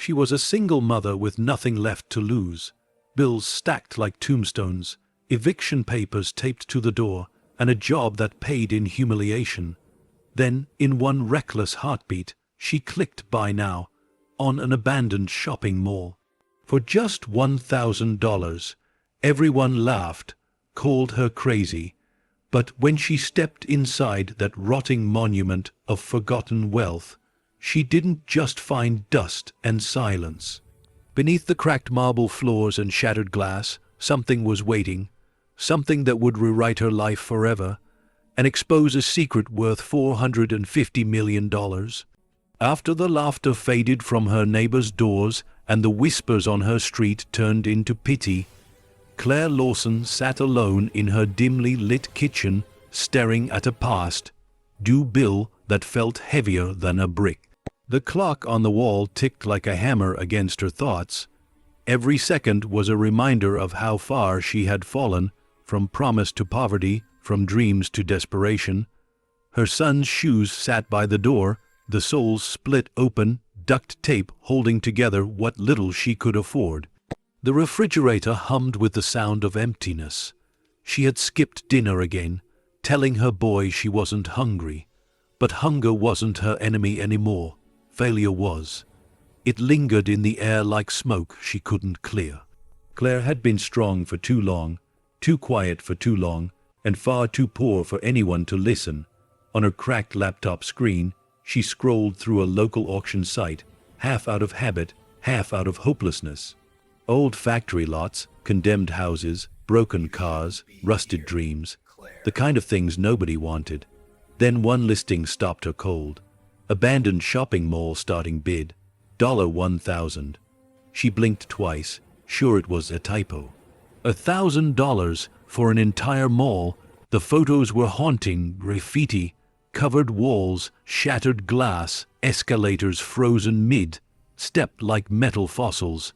She was a single mother with nothing left to lose. Bills stacked like tombstones, eviction papers taped to the door, and a job that paid in humiliation. Then, in one reckless heartbeat, she clicked buy now on an abandoned shopping mall. For just $1,000, everyone laughed, called her crazy. But when she stepped inside that rotting monument of forgotten wealth, she didn't just find dust and silence. Beneath the cracked marble floors and shattered glass, something was waiting, something that would rewrite her life forever, and expose a secret worth $450 million. After the laughter faded from her neighbors' doors and the whispers on her street turned into pity, Claire Lawson sat alone in her dimly lit kitchen, staring at a past due bill that felt heavier than a brick. The clock on the wall ticked like a hammer against her thoughts. Every second was a reminder of how far she had fallen, from promise to poverty, from dreams to desperation. Her son's shoes sat by the door, the soles split open, duct tape holding together what little she could afford. The refrigerator hummed with the sound of emptiness. She had skipped dinner again, telling her boy she wasn't hungry. But hunger wasn't her enemy anymore. Failure was. It lingered in the air like smoke she couldn't clear. Claire had been strong for too long, too quiet for too long, and far too poor for anyone to listen. On her cracked laptop screen, she scrolled through a local auction site, half out of habit, half out of hopelessness. Old factory lots, condemned houses, broken cars, rusted dreams, the kind of things nobody wanted. Then one listing stopped her cold. Abandoned shopping mall starting bid, $1,000. She blinked twice, sure it was a typo. $1,000 for an entire mall. The photos were haunting: graffiti, covered walls, shattered glass, escalators frozen mid-step like metal fossils.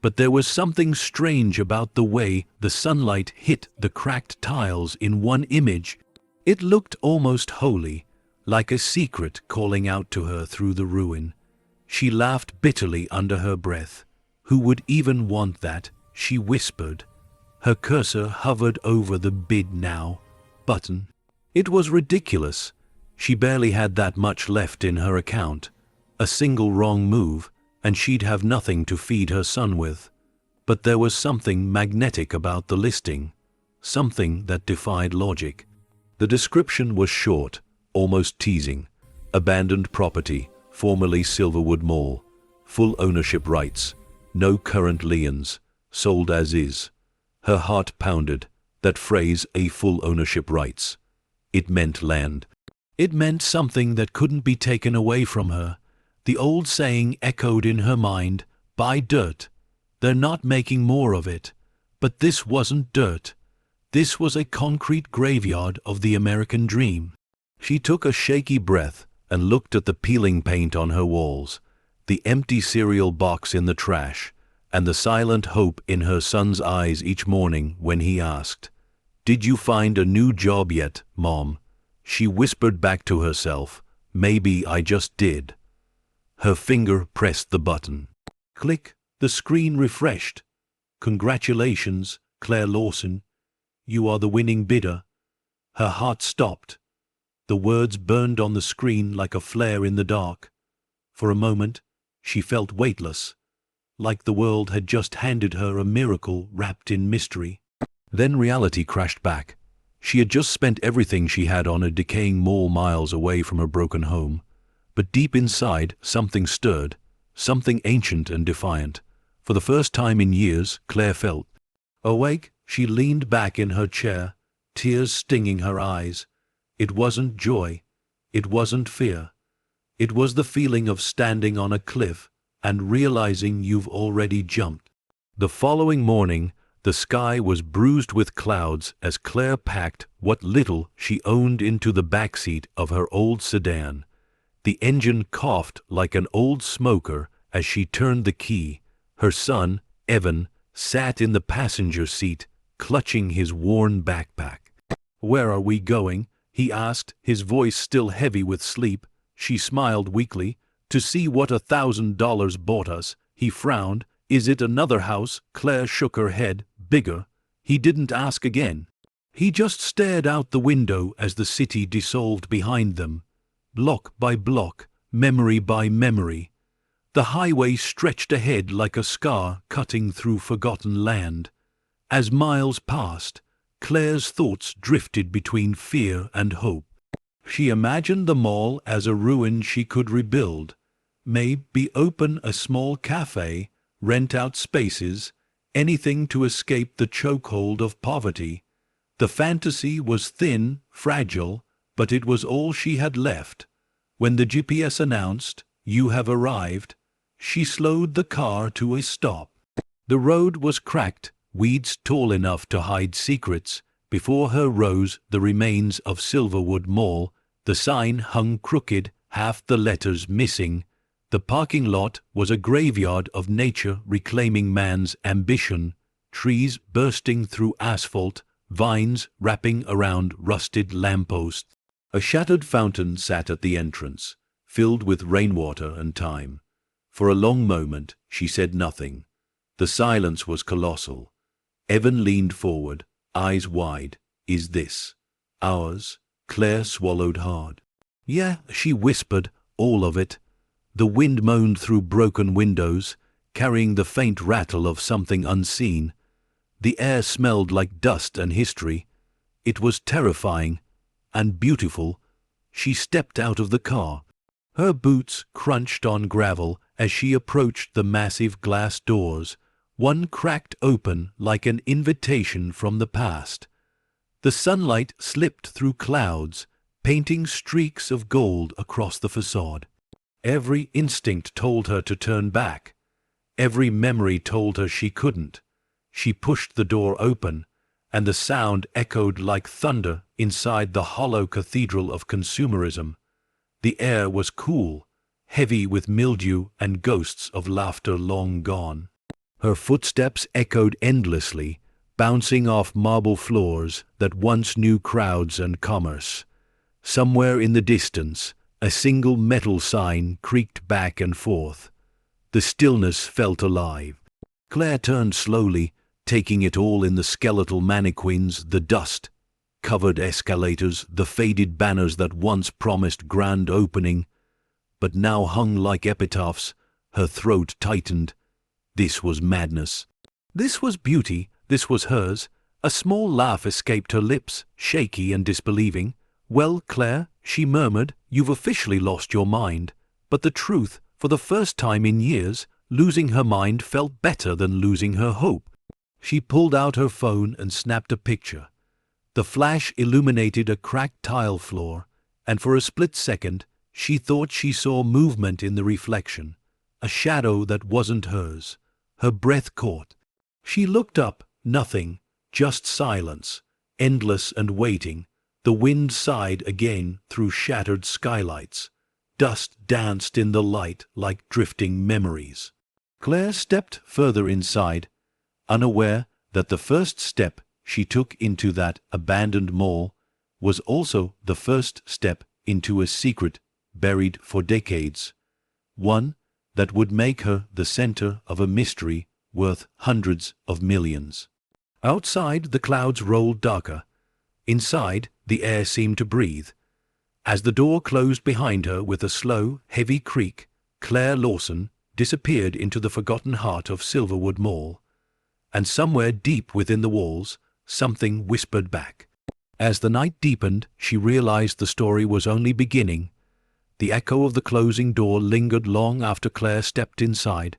But there was something strange about the way the sunlight hit the cracked tiles in one image. It looked almost holy, like a secret calling out to her through the ruin. She laughed bitterly under her breath. Who would even want that? She whispered. Her cursor hovered over the bid now button. It was ridiculous. She barely had that much left in her account. A single wrong move, and she'd have nothing to feed her son with. But there was something magnetic about the listing, something that defied logic. The description was short, almost teasing. Abandoned property, formerly Silverwood Mall. Full ownership rights. No current liens. Sold as is. Her heart pounded. That phrase, a full ownership rights. It meant land. It meant something that couldn't be taken away from her. The old saying echoed in her mind, buy dirt. They're not making more of it. But this wasn't dirt. This was a concrete graveyard of the American dream. She took a shaky breath and looked at the peeling paint on her walls, the empty cereal box in the trash, and the silent hope in her son's eyes each morning when he asked, "Did you find a new job yet, Mom?" She whispered back to herself, "Maybe I just did." Her finger pressed the button. Click, the screen refreshed. "Congratulations, Claire Lawson. You are the winning bidder." Her heart stopped. The words burned on the screen like a flare in the dark. For a moment, she felt weightless, like the world had just handed her a miracle wrapped in mystery. Then reality crashed back. She had just spent everything she had on a decaying mall miles away from her broken home. But deep inside, something stirred, something ancient and defiant. For the first time in years, Claire felt. Awake, she leaned back in her chair, tears stinging her eyes. It wasn't joy. It wasn't fear. It was the feeling of standing on a cliff and realizing you've already jumped. The following morning, the sky was bruised with clouds as Claire packed what little she owned into the backseat of her old sedan. The engine coughed like an old smoker as she turned the key. Her son, Evan, sat in the passenger seat, clutching his worn backpack. "Where are we going?" he asked, his voice still heavy with sleep. She smiled weakly. "To see what $1,000 bought us," He frowned. Is it another house? Claire shook her head. Bigger. He didn't ask again. He just stared out the window as the city dissolved behind them. Block by block, memory by memory. The highway stretched ahead like a scar cutting through forgotten land. As miles passed, Claire's thoughts drifted between fear and hope. She imagined the mall as a ruin she could rebuild. Maybe open a small cafe, rent out spaces, anything to escape the chokehold of poverty. The fantasy was thin, fragile, but it was all she had left. When the GPS announced, "You have arrived," she slowed the car to a stop. The road was cracked, weeds tall enough to hide secrets. Before her rose the remains of Silverwood Mall. The sign hung crooked, half the letters missing. The parking lot was a graveyard of nature reclaiming man's ambition. Trees bursting through asphalt, vines wrapping around rusted lampposts. A shattered fountain sat at the entrance, filled with rainwater and time. For a long moment she said nothing. The silence was colossal. Evan leaned forward, eyes wide. "Is this ours?" Claire swallowed hard. "Yeah," she whispered, "all of it." The wind moaned through broken windows, carrying the faint rattle of something unseen. The air smelled like dust and history. It was terrifying and beautiful. She stepped out of the car. Her boots crunched on gravel as she approached the massive glass doors, one cracked open like an invitation from the past. The sunlight slipped through clouds, painting streaks of gold across the facade. Every instinct told her to turn back. Every memory told her she couldn't. She pushed the door open, and the sound echoed like thunder inside the hollow cathedral of consumerism. The air was cool, heavy with mildew and ghosts of laughter long gone. Her footsteps echoed endlessly, bouncing off marble floors that once knew crowds and commerce. Somewhere in the distance, a single metal sign creaked back and forth. The stillness felt alive. Claire turned slowly, taking it all in: the skeletal mannequins, the dust-covered escalators, the faded banners that once promised grand opening, but now hung like epitaphs. Her throat tightened. This was madness. This was beauty. This was hers. A small laugh escaped her lips, shaky and disbelieving. "Well, Claire," she murmured, "you've officially lost your mind." But the truth, for the first time in years, losing her mind felt better than losing her hope. She pulled out her phone and snapped a picture. The flash illuminated a cracked tile floor, and for a split second she thought she saw movement in the reflection, a shadow that wasn't hers. Her breath caught. She looked up. Nothing, just silence, endless and waiting. The wind sighed again through shattered skylights. Dust danced in the light like drifting memories. Claire stepped further inside, unaware that the first step she took into that abandoned mall was also the first step into a secret buried for decades, one that would make her the center of a mystery worth hundreds of millions. Outside, the clouds rolled darker. Inside, the air seemed to breathe. As the door closed behind her with a slow, heavy creak, Claire Lawson disappeared into the forgotten heart of Silverwood Mall. And somewhere deep within the walls, something whispered back. As the night deepened, she realized the story was only beginning. The echo of the closing door lingered long after Claire stepped inside.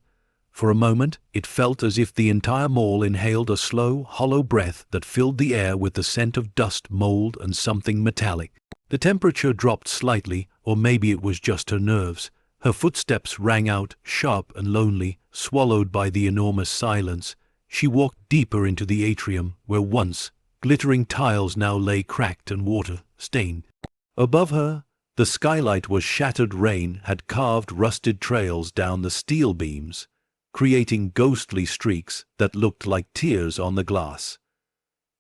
For a moment, it felt as if the entire mall inhaled a slow, hollow breath that filled the air with the scent of dust, mold, and something metallic. The temperature dropped slightly, or maybe it was just her nerves. Her footsteps rang out, sharp and lonely, swallowed by the enormous silence. She walked deeper into the atrium, where once glittering tiles now lay cracked and water-stained. Above her, the skylight was shattered. Rain had carved rusted trails down the steel beams, creating ghostly streaks that looked like tears on the glass.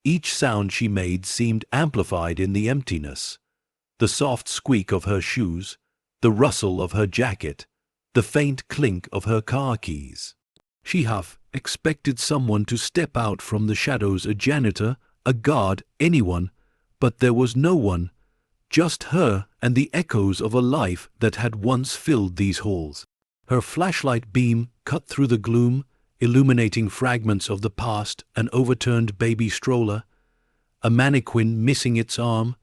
Each sound she made seemed amplified in the emptiness. The soft squeak of her shoes, the rustle of her jacket, the faint clink of her car keys. She half expected someone to step out from the shadows, a janitor, a guard, anyone, but there was no one, just her and the echoes of a life that had once filled these halls. Her flashlight beam cut through the gloom, illuminating fragments of the past, an overturned baby stroller, a mannequin missing its arm,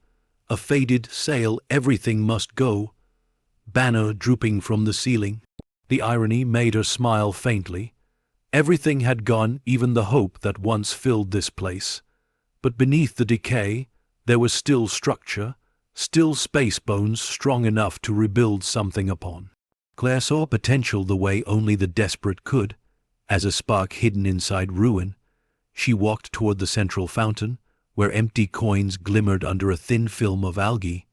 a faded sail, everything must go, banner drooping from the ceiling. The irony made her smile faintly. Everything had gone, even the hope that once filled this place. But beneath the decay, there was still structure, still space bones strong enough to rebuild something upon. Claire saw potential the way only the desperate could. As a spark hidden inside ruin, she walked toward the central fountain, where empty coins glimmered under a thin film of algae.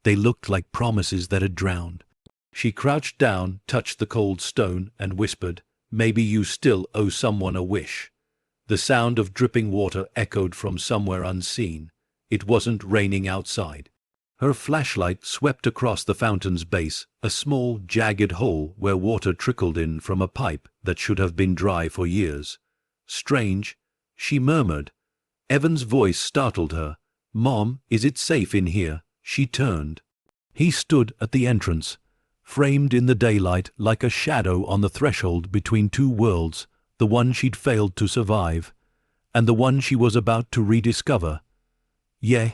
They looked like promises that had drowned. She crouched down, touched the cold stone, and whispered, "Maybe you still owe someone a wish." The sound of dripping water echoed from somewhere unseen. It wasn't raining outside. Her flashlight swept across the fountain's base, a small, jagged hole where water trickled in from a pipe that should have been dry for years. "Strange," she murmured. Evan's voice startled her. "Mom, is it safe in here?" She turned. He stood at the entrance, framed in the daylight like a shadow on the threshold between two worlds, the one she'd failed to survive, and the one she was about to rediscover. "Yeah,"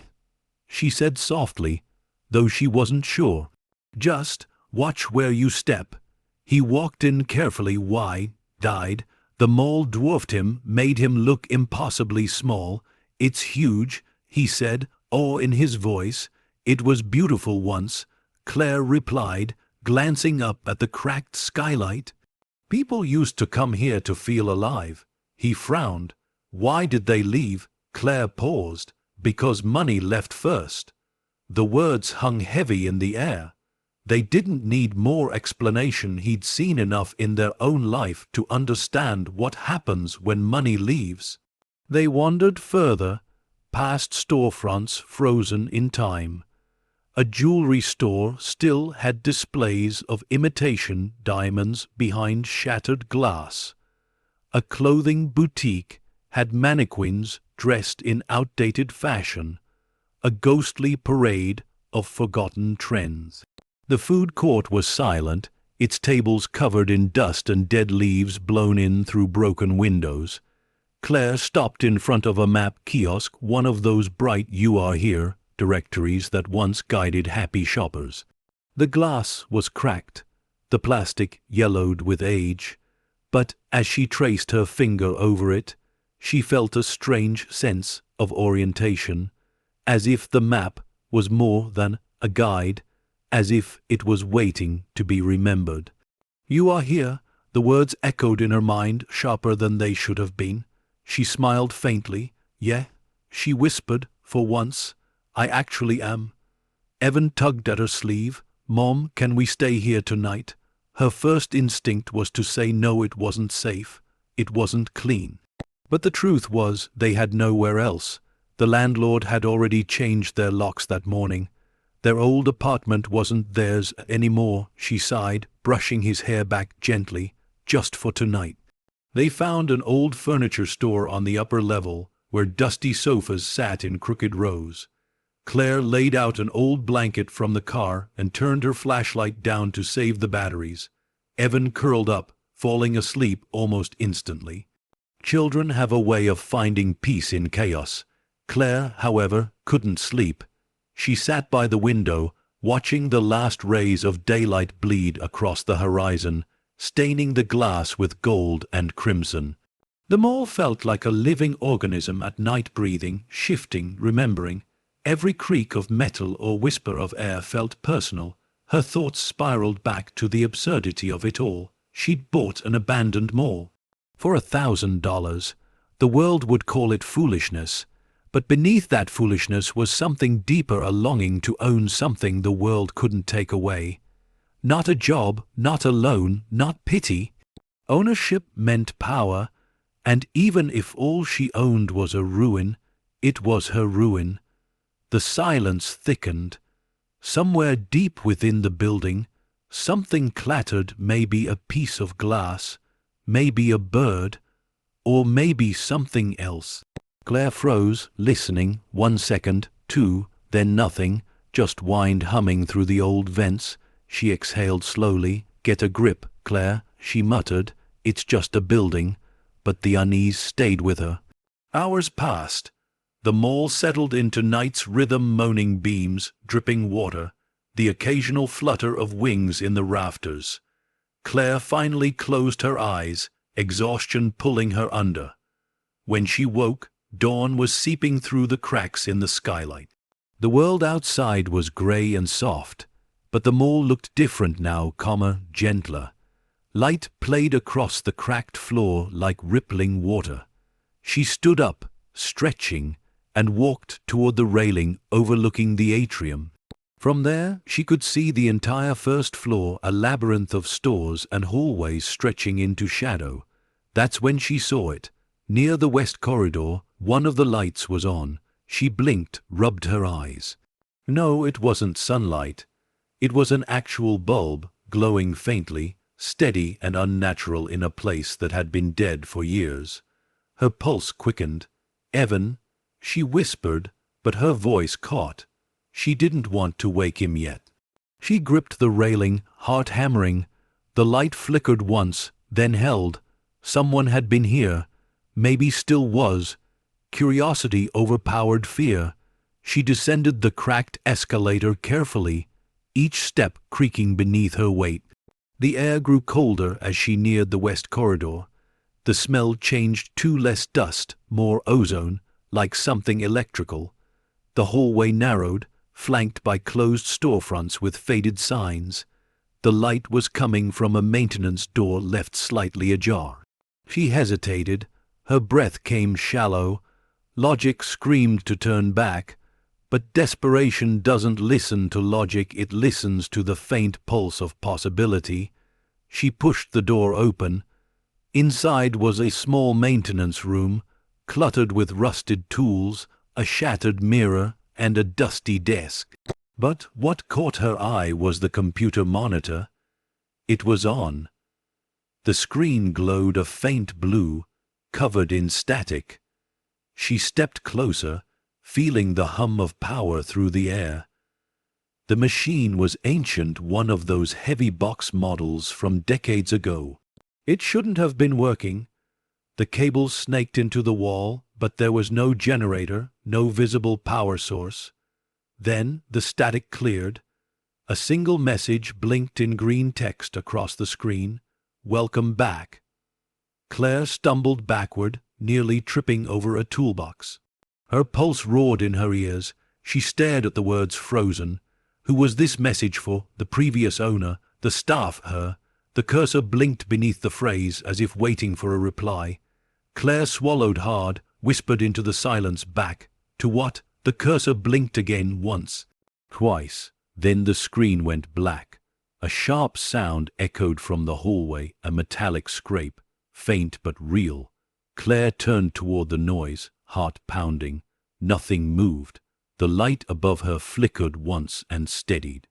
she said softly, though she wasn't sure. "Just watch where you step." He walked in carefully, wide-eyed. The mall dwarfed him, made him look impossibly small. "It's huge," he said, awe in his voice. "It was beautiful once," Claire replied, glancing up at the cracked skylight. "People used to come here to feel alive." He frowned. "Why did they leave?" Claire paused. "Because money left first." The words hung heavy in the air. They didn't need more explanation. He'd seen enough in their own life to understand what happens when money leaves. They wandered further, past storefronts frozen in time. A jewelry store still had displays of imitation diamonds behind shattered glass. A clothing boutique had mannequins dressed in outdated fashion, a ghostly parade of forgotten trends. The food court was silent, its tables covered in dust and dead leaves blown in through broken windows. Claire stopped in front of a map kiosk, one of those bright "You Are Here" directories that once guided happy shoppers. The glass was cracked, the plastic yellowed with age, but as she traced her finger over it, she felt a strange sense of orientation, as if the map was more than a guide, as if it was waiting to be remembered. "You are here," the words echoed in her mind, sharper than they should have been. She smiled faintly. "Yeah," she whispered, "for once, I actually am." Evan tugged at her sleeve. "Mom, can we stay here tonight?" Her first instinct was to say no, it wasn't safe, it wasn't clean. But the truth was they had nowhere else. The landlord had already changed their locks that morning. Their old apartment wasn't theirs anymore, she sighed, brushing his hair back gently, "just for tonight." They found an old furniture store on the upper level, where dusty sofas sat in crooked rows. Claire laid out an old blanket from the car and turned her flashlight down to save the batteries. Evan curled up, falling asleep almost instantly. Children have a way of finding peace in chaos. Claire, however, couldn't sleep. She sat by the window, watching the last rays of daylight bleed across the horizon, staining the glass with gold and crimson. The mall felt like a living organism at night, breathing, shifting, remembering. Every creak of metal or whisper of air felt personal. Her thoughts spiraled back to the absurdity of it all. She'd bought an abandoned mall. For $1,000, the world would call it foolishness. But beneath that foolishness was something deeper, a longing to own something the world couldn't take away. Not a job, not a loan, not pity. Ownership meant power, and even if all she owned was a ruin, it was her ruin. The silence thickened. Somewhere deep within the building, something clattered, maybe a piece of glass, maybe a bird, or maybe something else. Claire froze, listening, 1 second, 2, then nothing, just wind humming through the old vents. She exhaled slowly. Get a grip, Claire, she muttered. It's just a building. But the unease stayed with her. Hours passed. The mall settled into night's rhythm, moaning beams, dripping water, the occasional flutter of wings in the rafters. Claire finally closed her eyes, exhaustion pulling her under. When she woke, dawn was seeping through the cracks in the skylight. The world outside was grey and soft, but the mall looked different now, gentler. Light played across the cracked floor like rippling water. She stood up, stretching, and walked toward the railing overlooking the atrium. From there, she could see the entire first floor, a labyrinth of stores and hallways stretching into shadow. That's when she saw it. Near the west corridor, one of the lights was on. She blinked, rubbed her eyes. No, it wasn't sunlight. It was an actual bulb, glowing faintly, steady and unnatural in a place that had been dead for years. Her pulse quickened. "Evan," she whispered, but her voice caught. She didn't want to wake him yet. She gripped the railing, heart hammering. The light flickered once, then held. Someone had been here, maybe still was. Curiosity overpowered fear. She descended the cracked escalator carefully, each step creaking beneath her weight. The air grew colder as she neared the west corridor. The smell changed to less dust, more ozone, like something electrical. The hallway narrowed, flanked by closed storefronts with faded signs. The light was coming from a maintenance door left slightly ajar. She hesitated. Her breath came shallow. Logic screamed to turn back, but desperation doesn't listen to logic, it listens to the faint pulse of possibility. She pushed the door open. Inside was a small maintenance room, cluttered with rusted tools, a shattered mirror, and a dusty desk. But what caught her eye was the computer monitor. It was on. The screen glowed a faint blue, covered in static. She stepped closer, feeling the hum of power through the air. The machine was ancient, one of those heavy box models from decades ago. It shouldn't have been working. The cables snaked into the wall, but there was no generator, no visible power source. Then the static cleared. A single message blinked in green text across the screen. "Welcome back." Claire stumbled backward, nearly tripping over a toolbox. Her pulse roared in her ears. She stared at the words, frozen. Who was this message for? The previous owner? The staff? Her? The cursor blinked beneath the phrase, as if waiting for a reply. Claire swallowed hard, whispered into the silence, "Back. To what?" The cursor blinked again, once, twice. Then the screen went black. A sharp sound echoed from the hallway, a metallic scrape, faint but real. Claire turned toward the noise, heart pounding. Nothing moved. The light above her flickered once and steadied.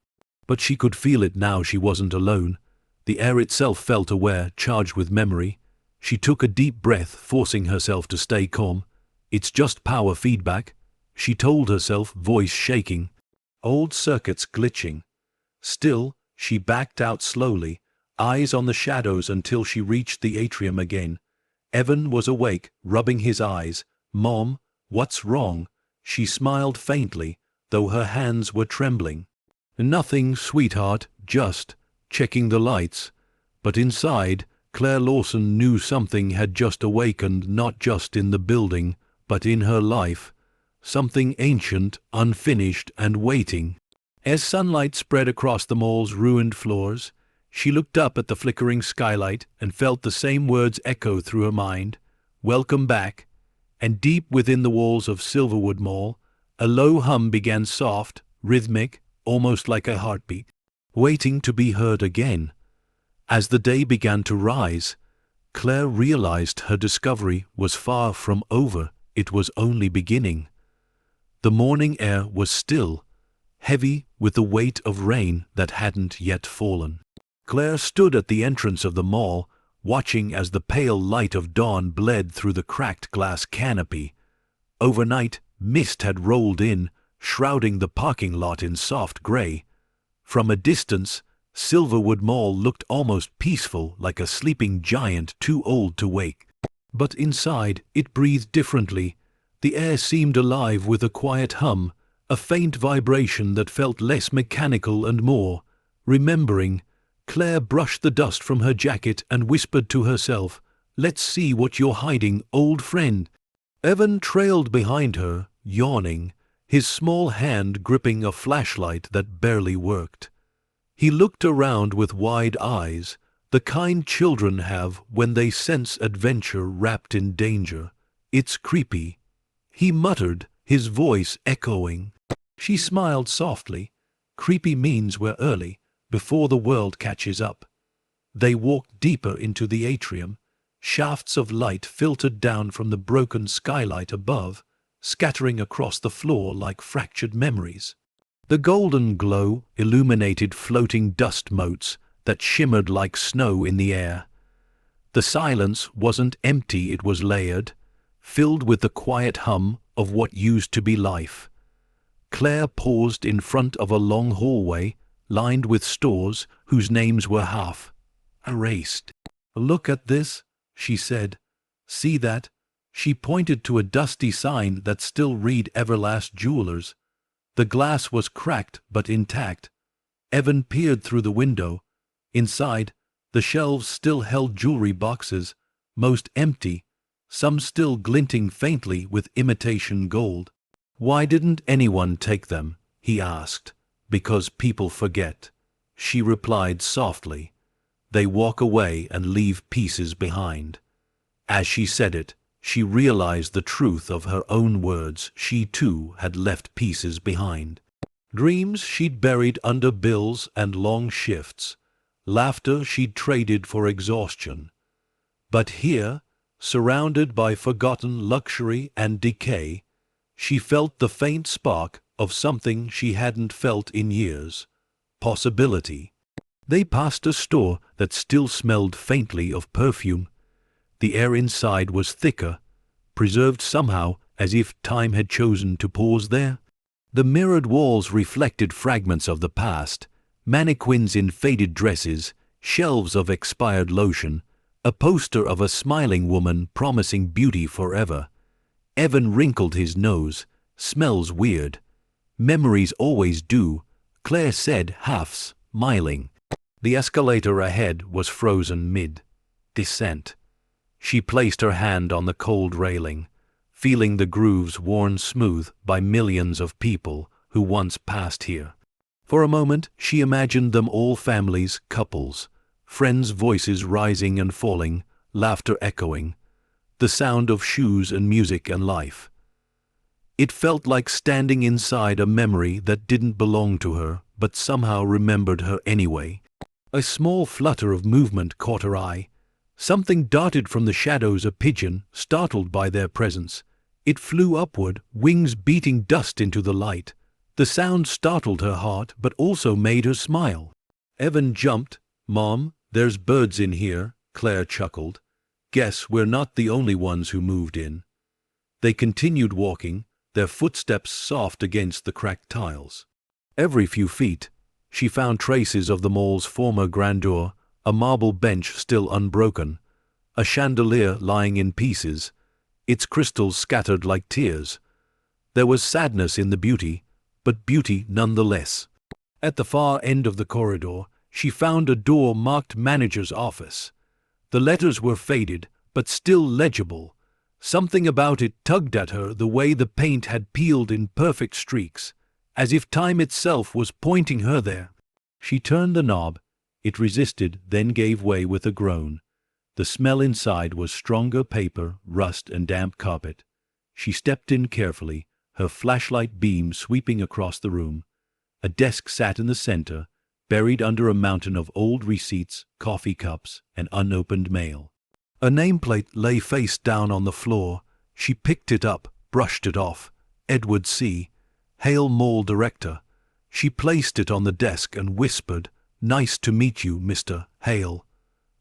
But she could feel it now. She wasn't alone. The air itself felt aware, charged with memory. She took a deep breath, forcing herself to stay calm. "It's just power feedback," she told herself, voice shaking. Old circuits glitching. Still, she backed out slowly, eyes on the shadows until she reached the atrium again. Evan was awake, rubbing his eyes. "Mom, what's wrong?" She smiled faintly, though her hands were trembling. "Nothing, sweetheart, just checking the lights." But inside, Claire Lawson knew something had just awakened, not just in the building, but in her life. Something ancient, unfinished, and waiting. As sunlight spread across the mall's ruined floors, she looked up at the flickering skylight and felt the same words echo through her mind. "Welcome back." And deep within the walls of Silverwood Mall, a low hum began, soft, rhythmic, almost like a heartbeat, waiting to be heard again. As the day began to rise, Claire realized her discovery was far from over. It was only beginning. The morning air was still, heavy with the weight of rain that hadn't yet fallen. Claire stood at the entrance of the mall, watching as the pale light of dawn bled through the cracked glass canopy. Overnight, mist had rolled in, shrouding the parking lot in soft gray. From a distance, Silverwood Mall looked almost peaceful, like a sleeping giant too old to wake. But inside, it breathed differently. The air seemed alive with a quiet hum, a faint vibration that felt less mechanical and more. Remembering, Claire brushed the dust from her jacket and whispered to herself, "Let's see what you're hiding, old friend." Evan trailed behind her, yawning, his small hand gripping a flashlight that barely worked. He looked around with wide eyes, the kind children have when they sense adventure wrapped in danger. "It's creepy," he muttered, his voice echoing. She smiled softly. "Creepy means we're early, before the world catches up." They walked deeper into the atrium. Shafts of light filtered down from the broken skylight above, scattering across the floor like fractured memories. The golden glow illuminated floating dust motes that shimmered like snow in the air. The silence wasn't empty, it was layered, filled with the quiet hum of what used to be life. Claire paused in front of a long hallway, lined with stores whose names were half erased. "Look at this," she said. "See that?" She pointed to a dusty sign that still read Everlast Jewelers. The glass was cracked but intact. Evan peered through the window. Inside, the shelves still held jewelry boxes, most empty, some still glinting faintly with imitation gold. "Why didn't anyone take them?" he asked. "Because people forget," she replied softly. "They walk away and leave pieces behind." As she said it, she realized the truth of her own words. She too had left pieces behind. Dreams she'd buried under bills and long shifts. Laughter she'd traded for exhaustion. But here, surrounded by forgotten luxury and decay, she felt the faint spark of something she hadn't felt in years. Possibility. They passed a store that still smelled faintly of perfume. The air inside was thicker, preserved somehow as if time had chosen to pause there. The mirrored walls reflected fragments of the past, mannequins in faded dresses, shelves of expired lotion, a poster of a smiling woman promising beauty forever. Evan wrinkled his nose. "Smells weird." "Memories always do," Claire said, half smiling. The escalator ahead was frozen mid-descent. She placed her hand on the cold railing, feeling the grooves worn smooth by millions of people who once passed here. For a moment, she imagined them all families, couples, friends' voices rising and falling, laughter echoing, the sound of shoes and music and life. It felt like standing inside a memory that didn't belong to her, but somehow remembered her anyway. A small flutter of movement caught her eye. Something darted from the shadows, a pigeon, startled by their presence. It flew upward, wings beating dust into the light. The sound startled her heart, but also made her smile. Evan jumped. "Mom, there's birds in here," Claire chuckled. "Guess we're not the only ones who moved in." They continued walking, their footsteps soft against the cracked tiles. Every few feet, she found traces of the mall's former grandeur, a marble bench still unbroken, a chandelier lying in pieces, its crystals scattered like tears. There was sadness in the beauty, but beauty nonetheless. At the far end of the corridor, she found a door marked Manager's Office. The letters were faded, but still legible. Something about it tugged at her, the way the paint had peeled in perfect streaks, as if time itself was pointing her there. She turned the knob. It resisted, then gave way with a groan. The smell inside was stronger: paper, rust, and damp carpet. She stepped in carefully, her flashlight beam sweeping across the room. A desk sat in the center, buried under a mountain of old receipts, coffee cups, and unopened mail. A nameplate lay face down on the floor. She picked it up, brushed it off. Edward C., Hale Mall Director. She placed it on the desk and whispered, "Nice to meet you, Mr. Hale."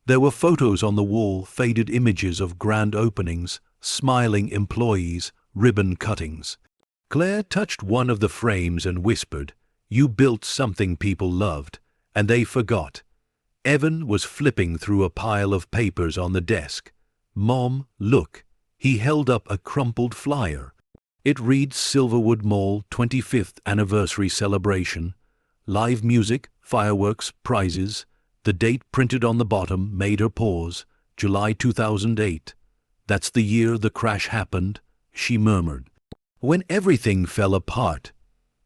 There were photos on the wall, faded images of grand openings, smiling employees, ribbon cuttings. Claire touched one of the frames and whispered, "You built something people loved, and they forgot." Evan was flipping through a pile of papers on the desk. "Mom, look." He held up a crumpled flyer. It reads Silverwood Mall 25th Anniversary Celebration. Live music, fireworks, prizes. The date printed on the bottom made her pause. July 2008. "That's the year the crash happened," she murmured. When everything fell apart,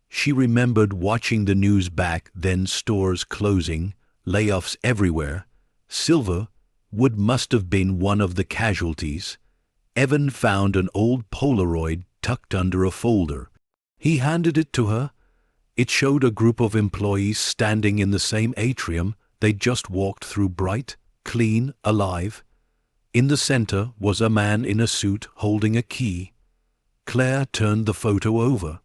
she remembered watching the news back then, stores closing, layoffs everywhere. Silverwood must have been one of the casualties. Evan found an old Polaroid tucked under a folder. He handed it to her. It showed a group of employees standing in the same atrium they'd just walked through, bright, clean, alive. In the center was a man in a suit holding a key. Claire turned the photo over.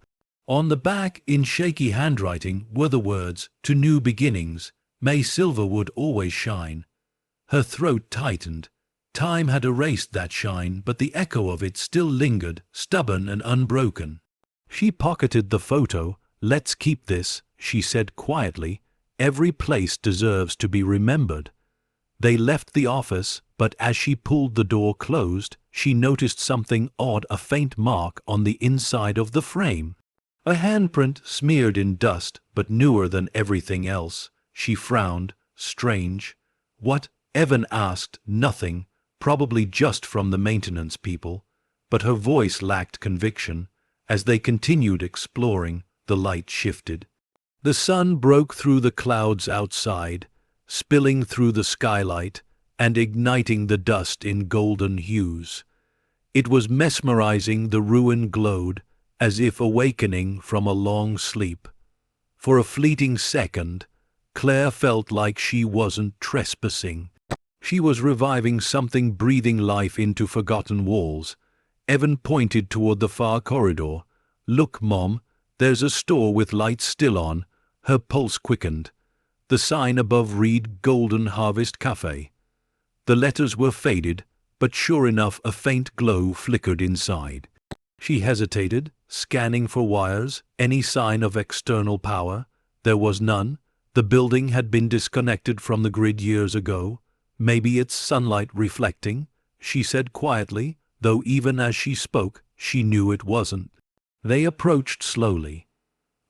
On the back, in shaky handwriting, were the words, "To new beginnings, may Silverwood always shine." Her throat tightened. Time had erased that shine, but the echo of it still lingered, stubborn and unbroken. She pocketed the photo. "Let's keep this," she said quietly. "Every place deserves to be remembered." They left the office, but as she pulled the door closed, she noticed something odd, a faint mark on the inside of the frame. A handprint smeared in dust, but newer than everything else. She frowned. "Strange." "What?" Evan asked. "Nothing. Probably just from the maintenance people." But her voice lacked conviction. As they continued exploring, the light shifted. The sun broke through the clouds outside, spilling through the skylight and igniting the dust in golden hues. It was mesmerizing. The ruin glowed, as if awakening from a long sleep. For a fleeting second, Claire felt like she wasn't trespassing. She was reviving something, breathing life into forgotten walls. Evan pointed toward the far corridor. "Look, Mom, there's a store with lights still on." Her pulse quickened. The sign above read Golden Harvest Cafe. The letters were faded, but sure enough a faint glow flickered inside. She hesitated, scanning for wires, any sign of external power. There was none. The building had been disconnected from the grid years ago. "Maybe it's sunlight reflecting," she said quietly, though even as she spoke, she knew it wasn't. They approached slowly.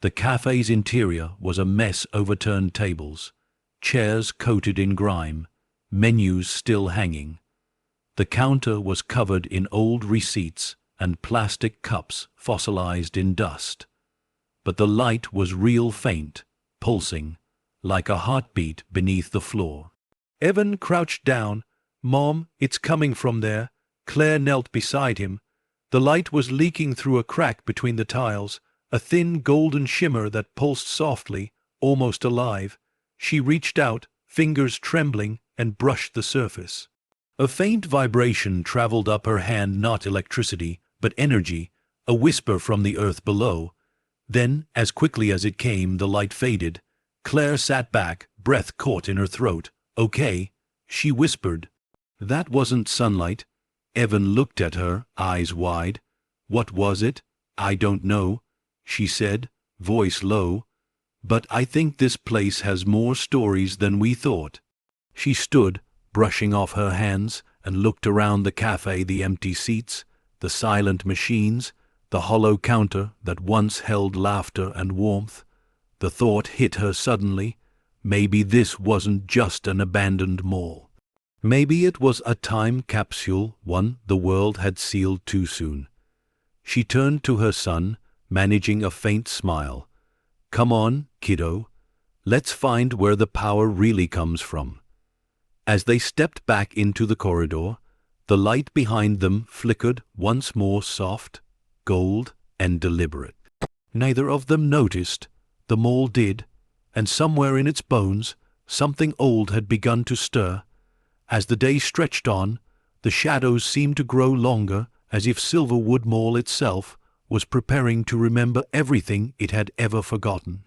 The cafe's interior was a mess: overturned tables, chairs coated in grime, menus still hanging. The counter was covered in old receipts and plastic cups fossilized in dust. But the light was real, faint, pulsing, like a heartbeat beneath the floor. Evan crouched down. "Mom, it's coming from there." Claire knelt beside him. The light was leaking through a crack between the tiles, a thin golden shimmer that pulsed softly, almost alive. She reached out, fingers trembling, and brushed the surface. A faint vibration traveled up her hand, not electricity, but energy, a whisper from the earth below. Then, as quickly as it came, the light faded. Claire sat back, breath caught in her throat. "Okay," she whispered. "That wasn't sunlight." Evan looked at her, eyes wide. "What was it?" "I don't know," she said, voice low. "But I think this place has more stories than we thought." She stood, brushing off her hands, and looked around the cafe, the empty seats, the silent machines, the hollow counter that once held laughter and warmth. The thought hit her suddenly. Maybe this wasn't just an abandoned mall. Maybe it was a time capsule, one the world had sealed too soon. She turned to her son, managing a faint smile. "Come on, kiddo. Let's find where the power really comes from." As they stepped back into the corridor, the light behind them flickered once more, soft, gold, and deliberate. Neither of them noticed. The mall did, and somewhere in its bones, something old had begun to stir. As the day stretched on, the shadows seemed to grow longer, as if Silverwood Mall itself was preparing to remember everything it had ever forgotten.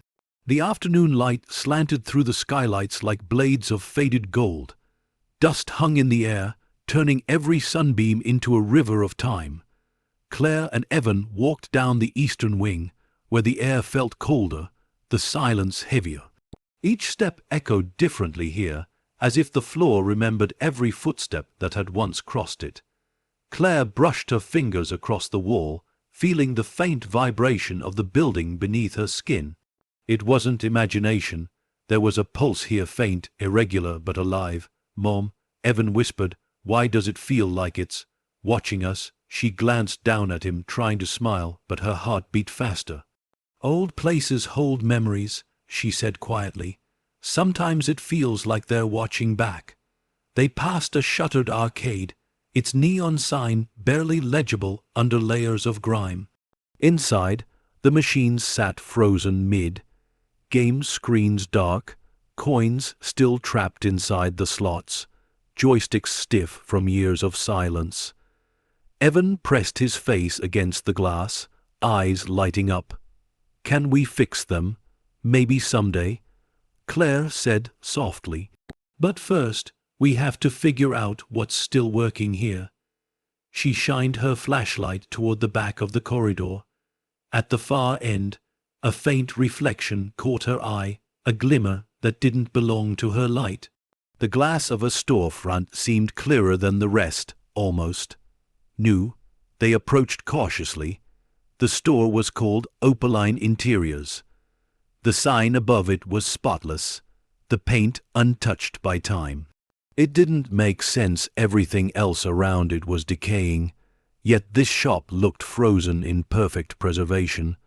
The afternoon light slanted through the skylights like blades of faded gold. Dust hung in the air, turning every sunbeam into a river of time. Claire and Evan walked down the eastern wing, where the air felt colder, the silence heavier. Each step echoed differently here, as if the floor remembered every footstep that had once crossed it. Claire brushed her fingers across the wall, feeling the faint vibration of the building beneath her skin. It wasn't imagination. There was a pulse here, faint, irregular, but alive. "Mom," Evan whispered, "why does it feel like it's watching us?" She glanced down at him, trying to smile, but her heart beat faster. "Old places hold memories," she said quietly. "Sometimes it feels like they're watching back." They passed a shuttered arcade, its neon sign barely legible under layers of grime. Inside, the machines sat frozen mid, game screens dark, coins still trapped inside the slots, joysticks stiff from years of silence. Evan pressed his face against the glass, eyes lighting up. "Can we fix them? Maybe someday," Claire said softly. "But first, we have to figure out what's still working here." She shined her flashlight toward the back of the corridor. At the far end, a faint reflection caught her eye, a glimmer that didn't belong to her light. The glass of a storefront seemed clearer than the rest, almost. New. They approached cautiously. The store was called Opaline Interiors. The sign above it was spotless, the paint untouched by time. It didn't make sense. Everything else around it was decaying, yet this shop looked frozen in perfect preservation.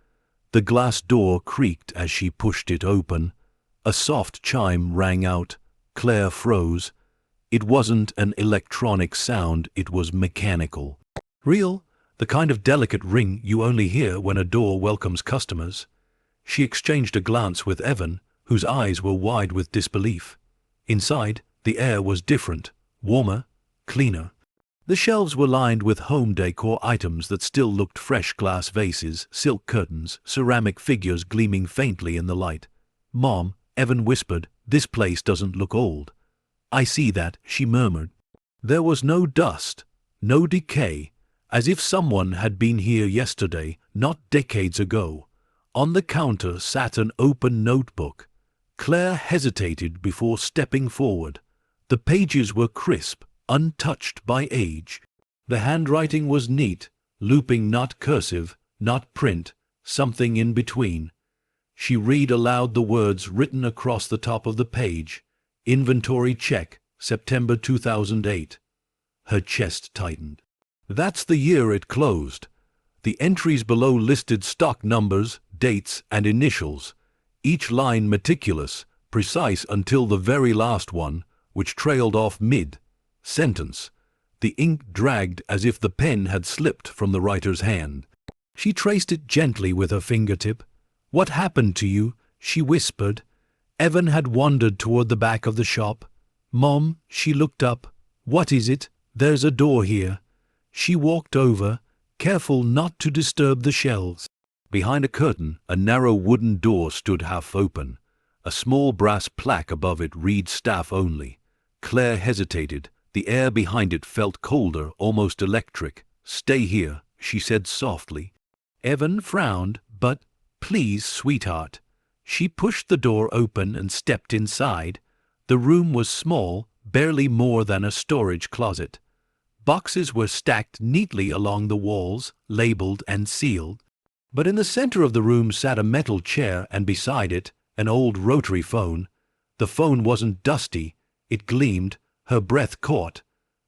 The glass door creaked as she pushed it open. A soft chime rang out. Claire froze. It wasn't an electronic sound, it was mechanical. Real, the kind of delicate ring you only hear when a door welcomes customers. She exchanged a glance with Evan, whose eyes were wide with disbelief. Inside, the air was different, warmer, cleaner. The shelves were lined with home decor items that still looked fresh: glass vases, silk curtains, ceramic figures gleaming faintly in the light. "Mom," Evan whispered, "this place doesn't look old." "I see that," she murmured. There was no dust, no decay, as if someone had been here yesterday, not decades ago. On the counter sat an open notebook. Claire hesitated before stepping forward. The pages were crisp, untouched by age. The handwriting was neat, looping, not cursive, not print, something in between. She read aloud the words written across the top of the page. "Inventory check, September 2008. Her chest tightened. That's the year it closed. The entries below listed stock numbers, dates, and initials, each line meticulous, precise until the very last one, which trailed off mid-sentence. The ink dragged as if the pen had slipped from the writer's hand. She traced it gently with her fingertip. "What happened to you?" she whispered. Evan had wandered toward the back of the shop. "Mom," she looked up. "What is it? There's a door here." She walked over, careful not to disturb the shelves. Behind a curtain, a narrow wooden door stood half open. A small brass plaque above it read "Staff Only." Claire hesitated. The air behind it felt colder, almost electric. "Stay here," she said softly. Evan frowned, but, "Please, sweetheart." She pushed the door open and stepped inside. The room was small, barely more than a storage closet. Boxes were stacked neatly along the walls, labeled and sealed. But in the center of the room sat a metal chair, and beside it, an old rotary phone. The phone wasn't dusty. It gleamed. Her breath caught.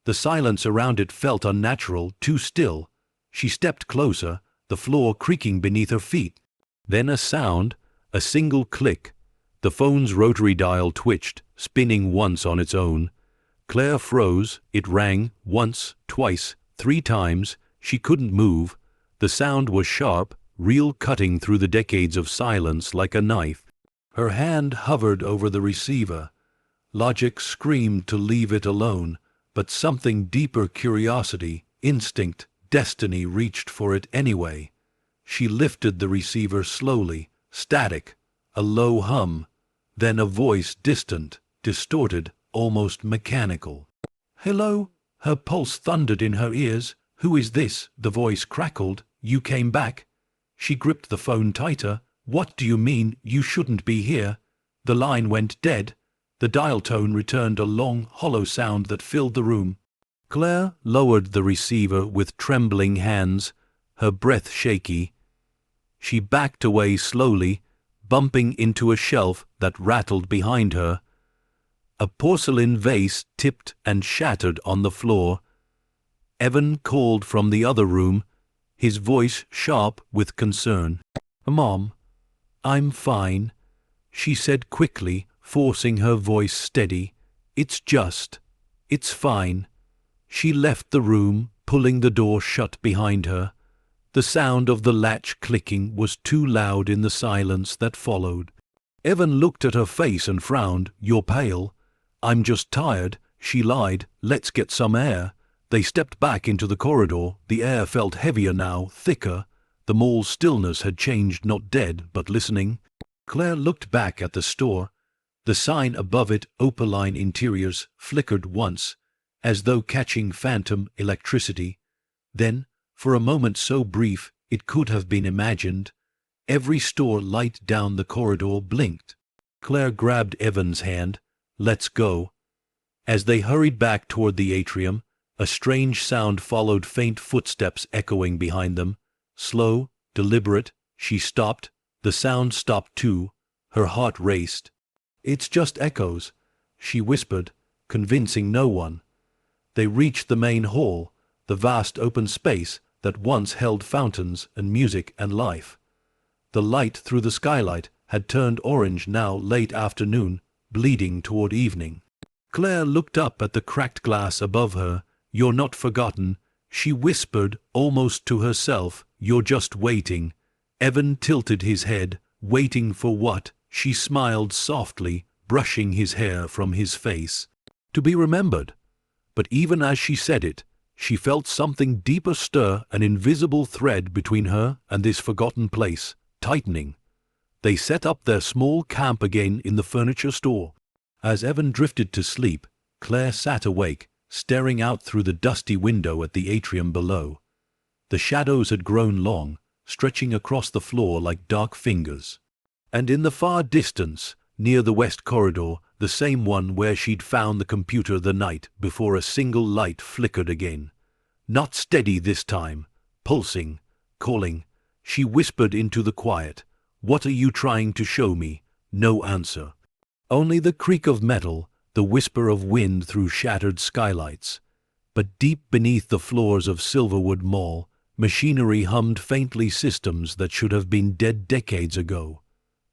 The silence around it felt unnatural, too still. She stepped closer, the floor creaking beneath her feet. Then a sound, a single click. The phone's rotary dial twitched, spinning once on its own. Claire froze. It rang, once, twice, 3 times. She couldn't move. The sound was sharp, real, cutting through the decades of silence like a knife. Her hand hovered over the receiver. Logic screamed to leave it alone, but something deeper, curiosity, instinct, destiny, reached for it anyway. She lifted the receiver slowly, static, a low hum, then a voice, distant, distorted, almost mechanical. Hello? Her pulse thundered in her ears. Who is this? The voice crackled. You came back? She gripped the phone tighter. What do you mean? You shouldn't be here. The line went dead. The dial tone returned a long, hollow sound that filled the room. Claire lowered the receiver with trembling hands, her breath shaky. She backed away slowly, bumping into a shelf that rattled behind her. A porcelain vase tipped and shattered on the floor. Evan called from the other room, his voice sharp with concern. "Mom, I'm fine," she said quickly, forcing her voice steady. It's fine." She left the room, pulling the door shut behind her. The sound of the latch clicking was too loud in the silence that followed. Evan looked at her face and frowned. "You're pale." "I'm just tired," she lied. "Let's get some air." They stepped back into the corridor. The air felt heavier now, thicker. The mall's stillness had changed, not dead, but listening. Claire looked back at the store. The sign above it, Opaline Interiors, flickered once, as though catching phantom electricity. Then, for a moment so brief it could have been imagined, every store light down the corridor blinked. Claire grabbed Evan's hand. "Let's go." As they hurried back toward the atrium, a strange sound followed, faint footsteps echoing behind them. Slow, deliberate, she stopped. The sound stopped too. Her heart raced. "It's just echoes," she whispered, convincing no one. They reached the main hall, the vast open space that once held fountains and music and life. The light through the skylight had turned orange now, late afternoon, bleeding toward evening. Claire looked up at the cracked glass above her. "You're not forgotten," she whispered, almost to herself. "You're just waiting." Evan tilted his head. "Waiting for what?" She smiled softly, brushing his hair from his face. "To be remembered." But even as she said it, she felt something deeper stir, an invisible thread between her and this forgotten place, tightening. They set up their small camp again in the furniture store. As Evan drifted to sleep, Claire sat awake, staring out through the dusty window at the atrium below. The shadows had grown long, stretching across the floor like dark fingers. And in the far distance, near the west corridor, the same one where she'd found the computer the night before, a single light flickered again. Not steady this time, pulsing, calling. She whispered into the quiet. "What are you trying to show me?" No answer. Only the creak of metal, the whisper of wind through shattered skylights. But deep beneath the floors of Silverwood Mall, machinery hummed faintly, systems that should have been dead decades ago.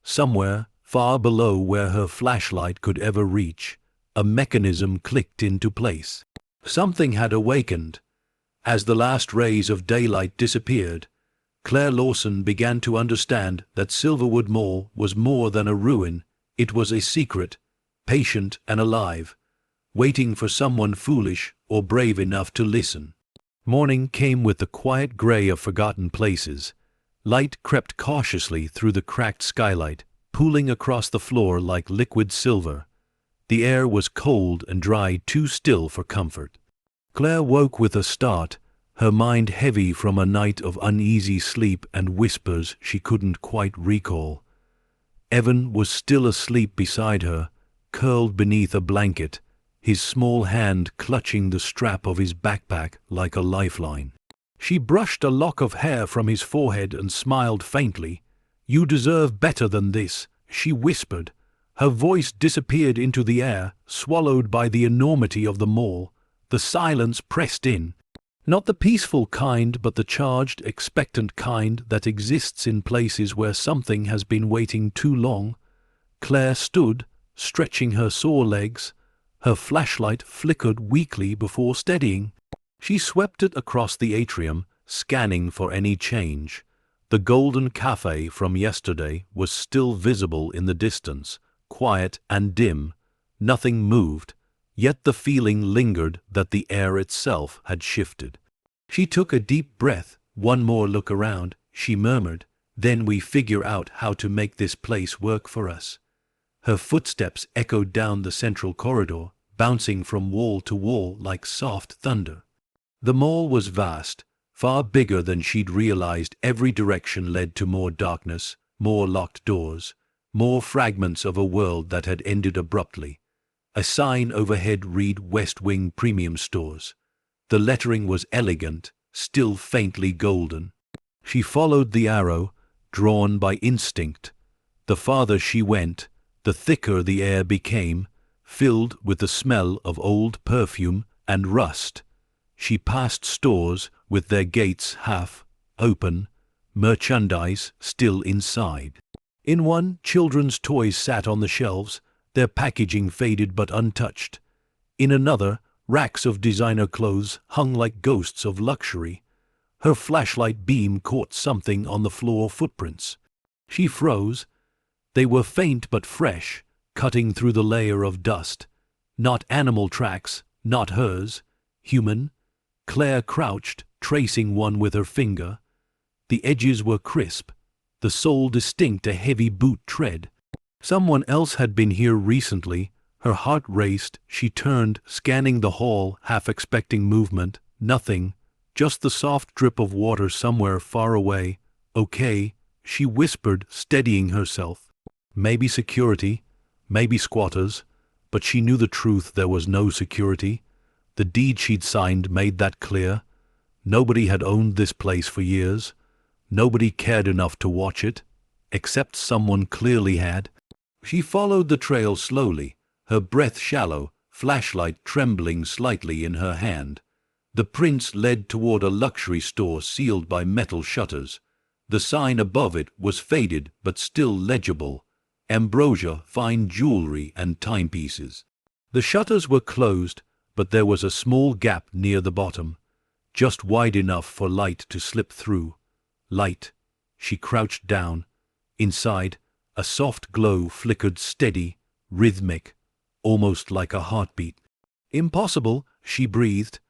Somewhere, far below where her flashlight could ever reach, a mechanism clicked into place. Something had awakened. As the last rays of daylight disappeared, Claire Lawson began to understand that Silverwood Mall was more than a ruin. It was a secret, patient and alive, waiting for someone foolish or brave enough to listen. Morning came with the quiet gray of forgotten places. Light crept cautiously through the cracked skylight, pooling across the floor like liquid silver. The air was cold and dry, too still for comfort. Claire woke with a start, her mind heavy from a night of uneasy sleep and whispers she couldn't quite recall. Evan was still asleep beside her, curled beneath a blanket, his small hand clutching the strap of his backpack like a lifeline. She brushed a lock of hair from his forehead and smiled faintly. "You deserve better than this," she whispered. Her voice disappeared into the air, swallowed by the enormity of the mall. The silence pressed in. Not the peaceful kind, but the charged, expectant kind that exists in places where something has been waiting too long. Claire stood, stretching her sore legs. Her flashlight flickered weakly before steadying. She swept it across the atrium, scanning for any change. The golden cafe from yesterday was still visible in the distance, quiet and dim. Nothing moved, yet the feeling lingered that the air itself had shifted. She took a deep breath. "One more look around," she murmured. "Then we figure out how to make this place work for us." Her footsteps echoed down the central corridor, bouncing from wall to wall like soft thunder. The mall was vast, far bigger than she'd realized. Every direction led to more darkness, more locked doors, more fragments of a world that had ended abruptly. A sign overhead read West Wing Premium Stores. The lettering was elegant, still faintly golden. She followed the arrow, drawn by instinct. The farther she went, the thicker the air became, filled with the smell of old perfume and rust. She passed stores with their gates half open, merchandise still inside. In one, children's toys sat on the shelves, their packaging faded but untouched. In another, racks of designer clothes hung like ghosts of luxury. Her flashlight beam caught something on the floor: footprints. She froze. They were faint but fresh, cutting through the layer of dust. Not animal tracks, not hers. Human. Claire crouched, tracing one with her finger. The edges were crisp, the sole distinct, a heavy boot tread. Someone else had been here recently. Her heart raced. She turned, scanning the hall, half expecting movement. Nothing, just the soft drip of water somewhere far away. "Okay," she whispered, steadying herself. Maybe security, maybe squatters, but she knew the truth: there was no security. The deed she'd signed made that clear. Nobody had owned this place for years. Nobody cared enough to watch it, except someone clearly had. She followed the trail slowly, her breath shallow, flashlight trembling slightly in her hand. The prints led toward a luxury store sealed by metal shutters. The sign above it was faded but still legible: Ambrosia Fine Jewelry and Timepieces. The shutters were closed, but there was a small gap near the bottom, just wide enough for light to slip through. Light. She crouched down. Inside, a soft glow flickered, steady, rhythmic, almost like a heartbeat. "Impossible," she breathed.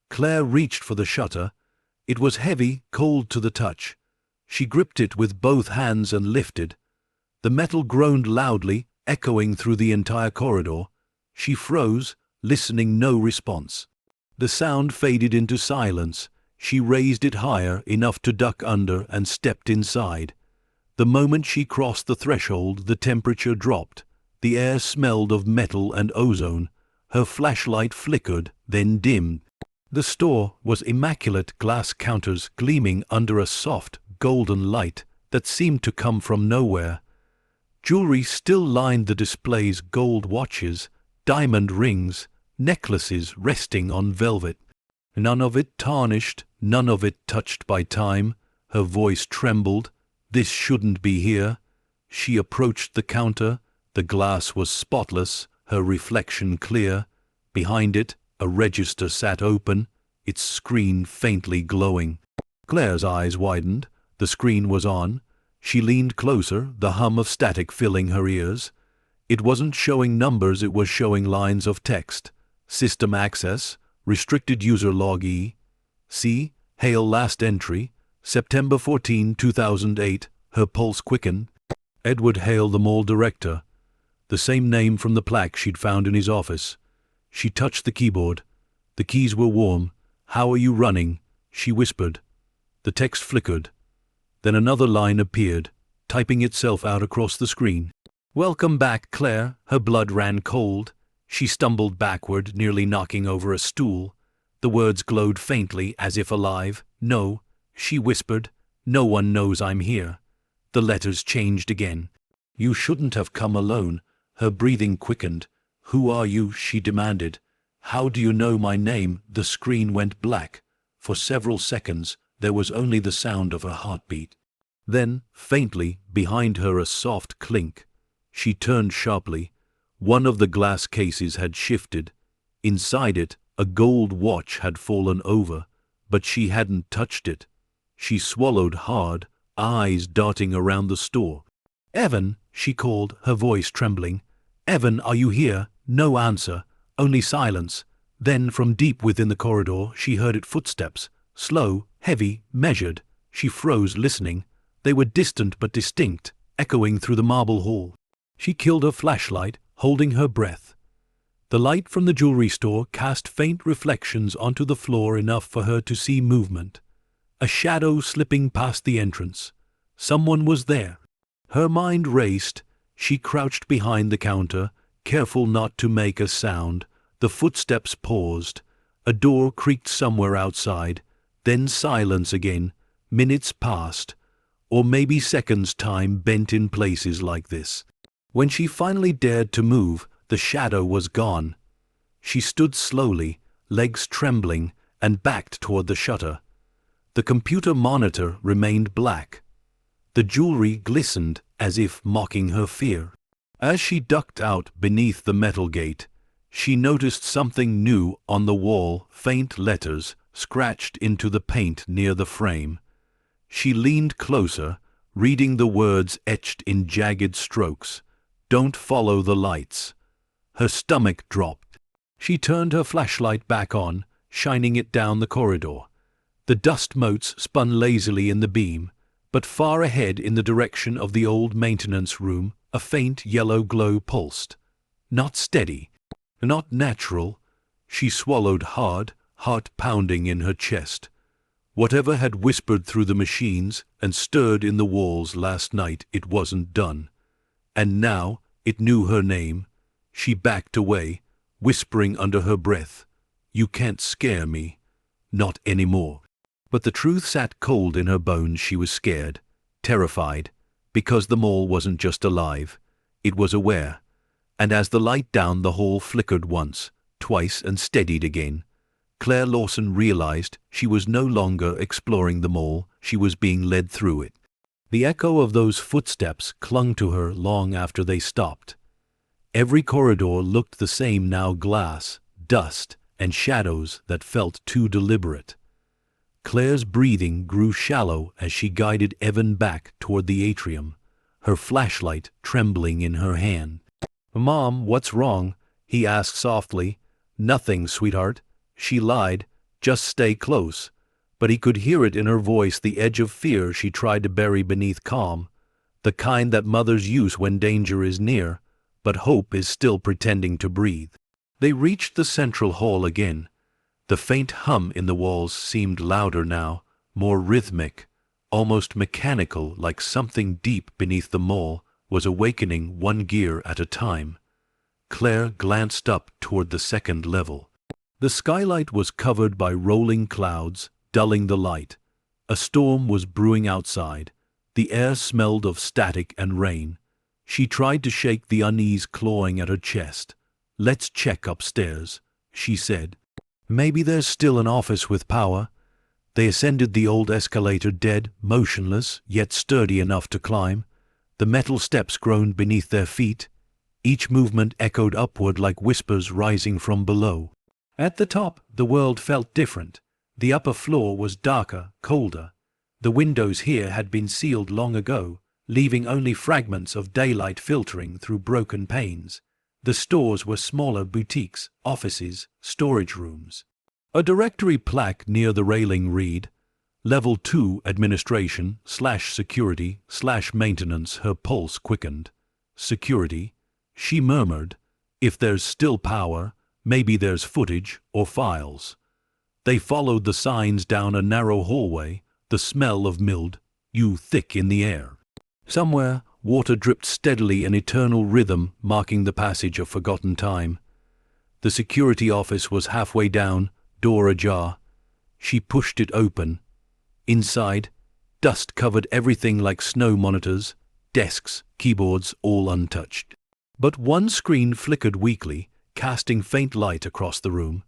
Claire reached for the shutter. It was heavy, cold to the touch. She gripped it with both hands and lifted. The metal groaned loudly, echoing through the entire corridor. She froze, listening. No response. The sound faded into silence. She raised it higher, enough to duck under, and stepped inside. The moment she crossed the threshold, the temperature dropped. The air smelled of metal and ozone. Her flashlight flickered, then dimmed. The store was immaculate, glass counters gleaming under a soft, golden light that seemed to come from nowhere. Jewelry still lined the displays: gold watches, diamond rings, necklaces resting on velvet. None of it tarnished, none of it touched by time. Her voice trembled. This shouldn't be here. She approached the counter. The glass was spotless, her reflection clear. Behind it, a register sat open, its screen faintly glowing. Claire's eyes widened. The screen was on. She leaned closer, the hum of static filling her ears. It wasn't showing numbers, it was showing lines of text. System access, restricted user log E. C. Hale last entry, September 14, 2008. Her pulse quickened. Edward Hale, the mall director. The same name from the plaque she'd found in his office. She touched the keyboard. The keys were warm. "How are you running?" she whispered. The text flickered. Then another line appeared, typing itself out across the screen. "Welcome back, Claire." Her blood ran cold. She stumbled backward, nearly knocking over a stool. The words glowed faintly, as if alive. "No," she whispered. "No one knows I'm here." The letters changed again. "You shouldn't have come alone." Her breathing quickened. "Who are you?" she demanded. "How do you know my name?" The screen went black. For several seconds, there was only the sound of her heartbeat. Then, faintly, behind her, a soft clink. She turned sharply. One of the glass cases had shifted. Inside it, a gold watch had fallen over, but she hadn't touched it. She swallowed hard, eyes darting around the store. "Evan," she called, her voice trembling. "Evan, are you here?" No answer, only silence. Then, from deep within the corridor, she heard its footsteps. Slow, heavy, measured. She froze, listening. They were distant but distinct, echoing through the marble hall. She killed her flashlight, holding her breath. The light from the jewelry store cast faint reflections onto the floor, enough for her to see movement. A shadow slipping past the entrance. Someone was there. Her mind raced. She crouched behind the counter, careful not to make a sound. The footsteps paused. A door creaked somewhere outside. Then silence again. Minutes passed. Or maybe seconds, time bent in places like this. When she finally dared to move, the shadow was gone. She stood slowly, legs trembling, and backed toward the shutter. The computer monitor remained black. The jewelry glistened as if mocking her fear. As she ducked out beneath the metal gate, she noticed something new on the wall, faint letters scratched into the paint near the frame. She leaned closer, reading the words etched in jagged strokes. "Don't follow the lights." Her stomach dropped. She turned her flashlight back on, shining it down the corridor. The dust motes spun lazily in the beam, but far ahead in the direction of the old maintenance room, a faint yellow glow pulsed. Not steady, not natural. She swallowed hard, heart pounding in her chest. Whatever had whispered through the machines and stirred in the walls last night, it wasn't done. And now it knew her name. She backed away, whispering under her breath, "You can't scare me. Not anymore." But the truth sat cold in her bones. She was scared, terrified, because the mall wasn't just alive. It was aware. And as the light down the hall flickered once, twice, and steadied again, Claire Lawson realized she was no longer exploring the mall. She was being led through it. The echo of those footsteps clung to her long after they stopped. Every corridor looked the same now, glass, dust, and shadows that felt too deliberate. Claire's breathing grew shallow as she guided Evan back toward the atrium, her flashlight trembling in her hand. "Mom, what's wrong?" he asked softly. "Nothing, sweetheart," she lied. "Just stay close." But he could hear it in her voice, the edge of fear she tried to bury beneath calm, the kind that mothers use when danger is near, but hope is still pretending to breathe. They reached the central hall again. The faint hum in the walls seemed louder now, more rhythmic, almost mechanical, like something deep beneath the mall was awakening one gear at a time. Claire glanced up toward the second level. The skylight was covered by rolling clouds, dulling the light. A storm was brewing outside. The air smelled of static and rain. She tried to shake the unease clawing at her chest. "Let's check upstairs," she said. "Maybe there's still an office with power." They ascended the old escalator, dead, motionless, yet sturdy enough to climb. The metal steps groaned beneath their feet. Each movement echoed upward like whispers rising from below. At the top, the world felt different. The upper floor was darker, colder. The windows here had been sealed long ago, leaving only fragments of daylight filtering through broken panes. The stores were smaller boutiques, offices, storage rooms. A directory plaque near the railing read, "Level 2 Administration /Security/Maintenance." Her pulse quickened. "Security," she murmured. "If there's still power, maybe there's footage or files." They followed the signs down a narrow hallway, the smell of mildew thick in the air. Somewhere, water dripped steadily, an eternal rhythm marking the passage of forgotten time. The security office was halfway down, door ajar. She pushed it open. Inside, dust covered everything like snow, monitors, desks, keyboards, all untouched. But one screen flickered weakly, casting faint light across the room.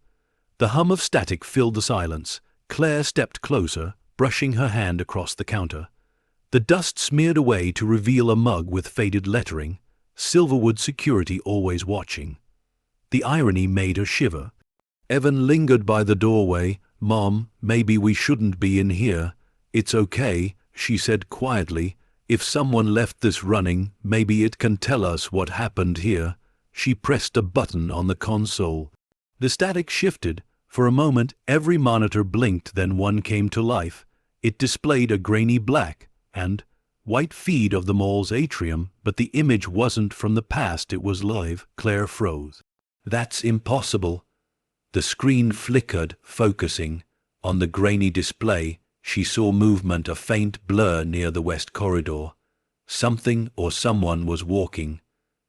The hum of static filled the silence. Claire stepped closer, brushing her hand across the counter. The dust smeared away to reveal a mug with faded lettering, "Silverwood Security, always watching." The irony made her shiver. Evan lingered by the doorway. "Mom, maybe we shouldn't be in here." "It's okay," she said quietly. "If someone left this running, maybe it can tell us what happened here." She pressed a button on the console. The static shifted. For a moment, every monitor blinked, then one came to life. It displayed a grainy black and white feed of the mall's atrium, but the image wasn't from the past, it was live. Claire froze. That's impossible. The screen flickered, focusing. On the grainy display, she saw movement, a faint blur near the west corridor. Something or someone was walking.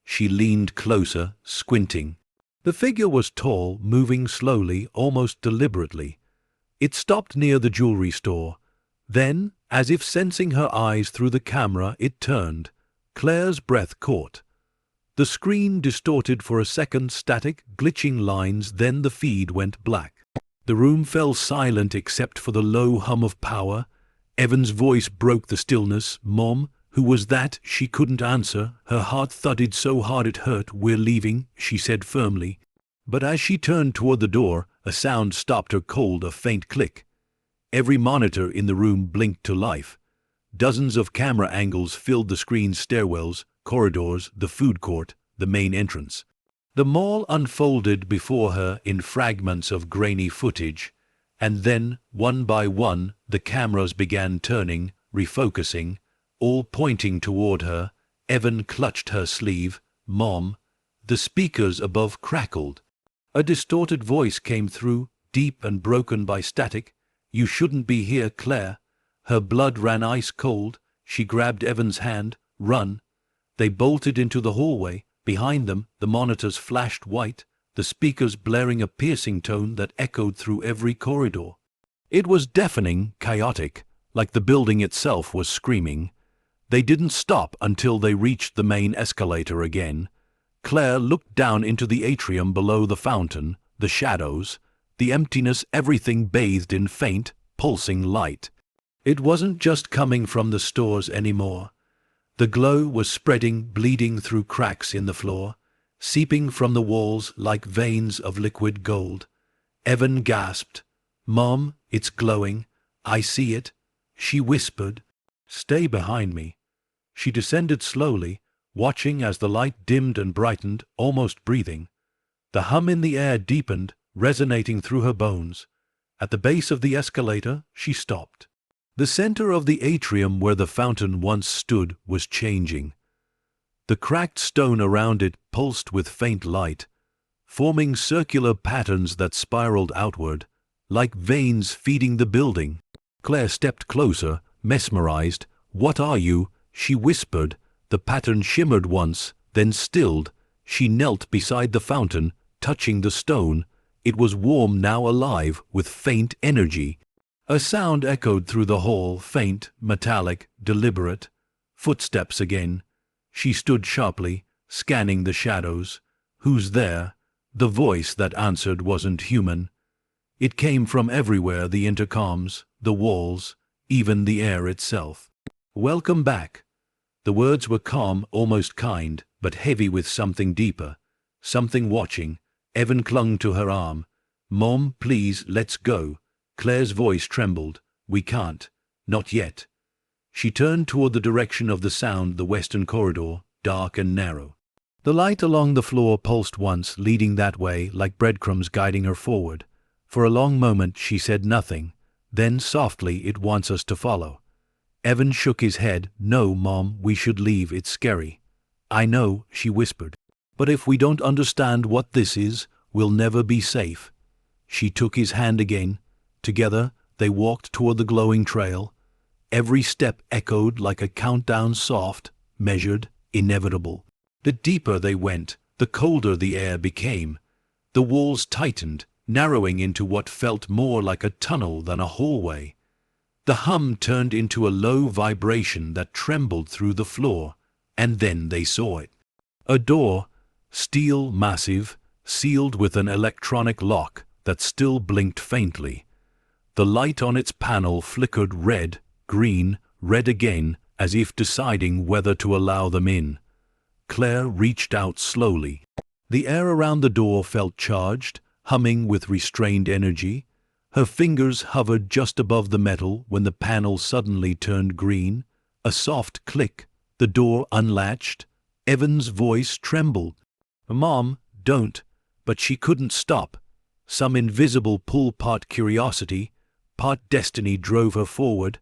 She leaned closer, squinting. The figure was tall, moving slowly, almost deliberately. It stopped near the jewelry store. Then, as if sensing her eyes through the camera, it turned. Claire's breath caught. The screen distorted for a second, static, glitching lines, then the feed went black. The room fell silent except for the low hum of power. Evan's voice broke the stillness. "Mom, who was that?" She couldn't answer. Her heart thudded so hard it hurt. "We're leaving," she said firmly. But as she turned toward the door, a sound stopped her cold, a faint click. Every monitor in the room blinked to life. Dozens of camera angles filled the screen's stairwells, corridors, the food court, the main entrance. The mall unfolded before her in fragments of grainy footage, and then, one by one, the cameras began turning, refocusing, all pointing toward her. Evan clutched her sleeve. "Mom." The speakers above crackled. A distorted voice came through, deep and broken by static. "You shouldn't be here, Claire." Her blood ran ice cold. She grabbed Evan's hand. "Run." They bolted into the hallway. Behind them, the monitors flashed white, the speakers blaring a piercing tone that echoed through every corridor. It was deafening, chaotic, like the building itself was screaming. They didn't stop until they reached the main escalator again. Claire looked down into the atrium below the fountain, the shadows, the emptiness, everything bathed in faint, pulsing light. It wasn't just coming from the stores anymore. The glow was spreading, bleeding through cracks in the floor, seeping from the walls like veins of liquid gold. Evan gasped. "Mom, it's glowing. I see it." She whispered, "Stay behind me." She descended slowly, watching as the light dimmed and brightened, almost breathing. The hum in the air deepened, resonating through her bones. At the base of the escalator, she stopped. The center of the atrium where the fountain once stood was changing. The cracked stone around it pulsed with faint light, forming circular patterns that spiraled outward, like veins feeding the building. Claire stepped closer, mesmerized. "What are you?" she whispered. The pattern shimmered once, then stilled. She knelt beside the fountain, touching the stone. It was warm, now alive, with faint energy. A sound echoed through the hall, faint, metallic, deliberate. Footsteps again. She stood sharply, scanning the shadows. "Who's there?" The voice that answered wasn't human. It came from everywhere, the intercoms, the walls, even the air itself. "Welcome back." The words were calm, almost kind, but heavy with something deeper, something watching. Evan clung to her arm. "Mom, please, let's go." Claire's voice trembled. "We can't. Not yet." She turned toward the direction of the sound, the western corridor, dark and narrow. The light along the floor pulsed once, leading that way, like breadcrumbs guiding her forward. For a long moment she said nothing. Then softly, "It wants us to follow." Evan shook his head. "No, Mom, we should leave. It's scary." "I know," she whispered. "But if we don't understand what this is, we'll never be safe." She took his hand again. Together, they walked toward the glowing trail. Every step echoed like a countdown, soft, measured, inevitable. The deeper they went, the colder the air became. The walls tightened, narrowing into what felt more like a tunnel than a hallway. The hum turned into a low vibration that trembled through the floor, and then they saw it. A door, steel, massive, sealed with an electronic lock that still blinked faintly. The light on its panel flickered red, green, red again, as if deciding whether to allow them in. Claire reached out slowly. The air around the door felt charged, humming with restrained energy. Her fingers hovered just above the metal when the panel suddenly turned green. A soft click. The door unlatched. Evan's voice trembled. "Mom, don't." But she couldn't stop. Some invisible pull, part curiosity, part destiny, drove her forward.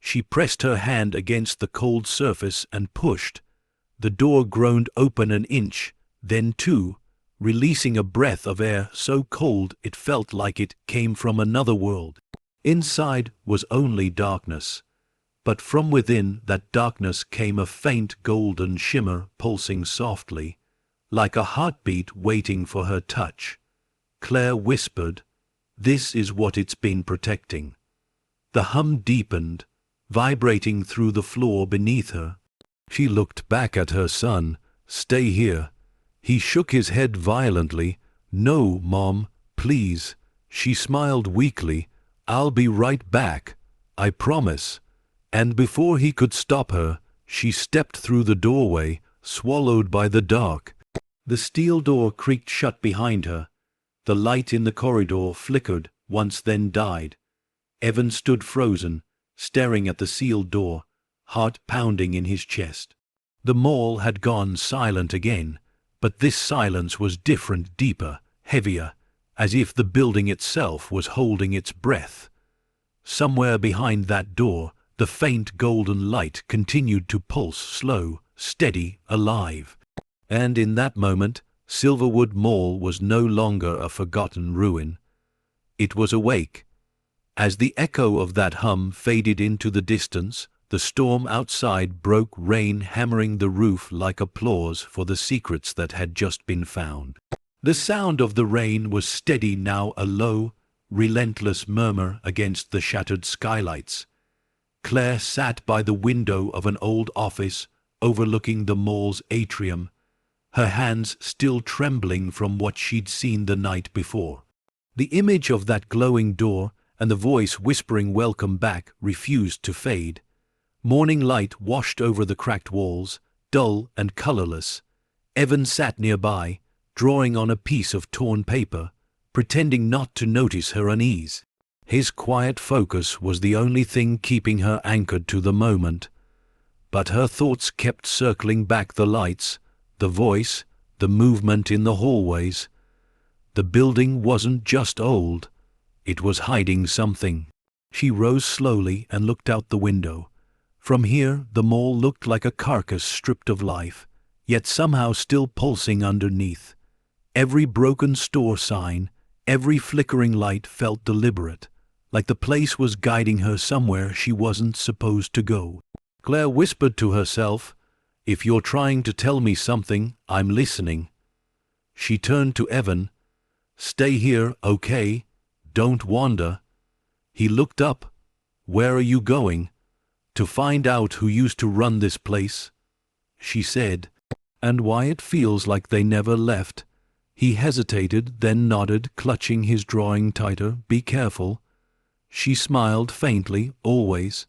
She pressed her hand against the cold surface and pushed. The door groaned open an inch, then two, releasing a breath of air so cold it felt like it came from another world. Inside was only darkness, but from within that darkness came a faint golden shimmer pulsing softly, like a heartbeat waiting for her touch. Claire whispered, "This is what it's been protecting." The hum deepened, vibrating through the floor beneath her. She looked back at her son. "Stay here." He shook his head violently. "No, Mom, please." She smiled weakly. "I'll be right back, I promise." And before he could stop her, she stepped through the doorway, swallowed by the dark. The steel door creaked shut behind her. The light in the corridor flickered once, then died. Evan stood frozen, staring at the sealed door, heart pounding in his chest. The mall had gone silent again, but this silence was different, deeper, heavier, as if the building itself was holding its breath. Somewhere behind that door, the faint golden light continued to pulse, slow, steady, alive. And in that moment, Silverwood Mall was no longer a forgotten ruin. It was awake. As the echo of that hum faded into the distance, the storm outside broke, rain hammering the roof like applause for the secrets that had just been found. The sound of the rain was steady now, a low, relentless murmur against the shattered skylights. Claire sat by the window of an old office overlooking the mall's atrium, her hands still trembling from what she'd seen the night before. The image of that glowing door and the voice whispering welcome back refused to fade. Morning light washed over the cracked walls, dull and colorless. Evan sat nearby, drawing on a piece of torn paper, pretending not to notice her unease. His quiet focus was the only thing keeping her anchored to the moment. But her thoughts kept circling back, the lights, the voice, the movement in the hallways. The building wasn't just old, it was hiding something. She rose slowly and looked out the window. From here, the mall looked like a carcass stripped of life, yet somehow still pulsing underneath. Every broken store sign, every flickering light felt deliberate, like the place was guiding her somewhere she wasn't supposed to go. Claire whispered to herself, "If you're trying to tell me something, I'm listening." She turned to Evan. "Stay here, okay? Don't wander." He looked up. "Where are you going?" "To find out who used to run this place," she said. "And why it feels like they never left." He hesitated, then nodded, clutching his drawing tighter. "Be careful." She smiled faintly. "Always."